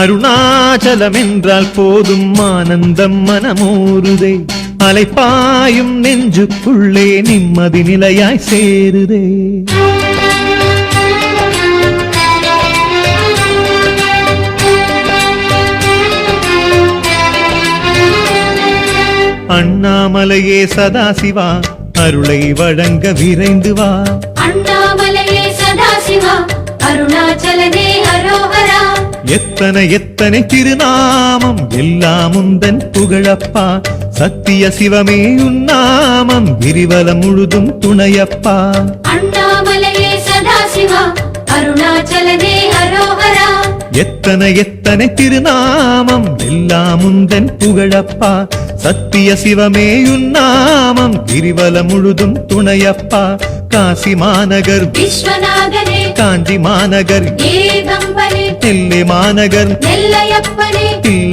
அருணாச்சலம் என்றால் போதும் ஆனந்தம் மனமூறுதே, அலைப்பாயும் நெஞ்சுக்குள்ளே நிம்மதி நிலையாய் சேருதே. அண்ணாமலையே சதாசிவா அருளை வழங்க விரைந்து வா. அண்ணாமலையே சதாசிவா அருணாச்சலனே அரோகரா. எத்தனை எத்தனை திருநாமம் எல்லாம் உந்தன் புகழப்பா, சத்திய சிவமே உன்னாமம் கிரிவலம் முழுதும் துணையப்பா. அண்ணாமலையே சதாசிவா அருணாச்சலனே அரோகரா. எத்தனை எத்தனை திருநாமம் எல்லாம் உந்தன் புகழப்பா, சத்திய சிவமே உன்னாமம் கிரிவலம் முழுதும் துணையப்பா. காசி மாநகர் விஸ்வநாதனே, காஞ்சி மாநகர் ஏகம்பனே, நெல்லை மாநகர் நெல்லையப்பனே, தில்லை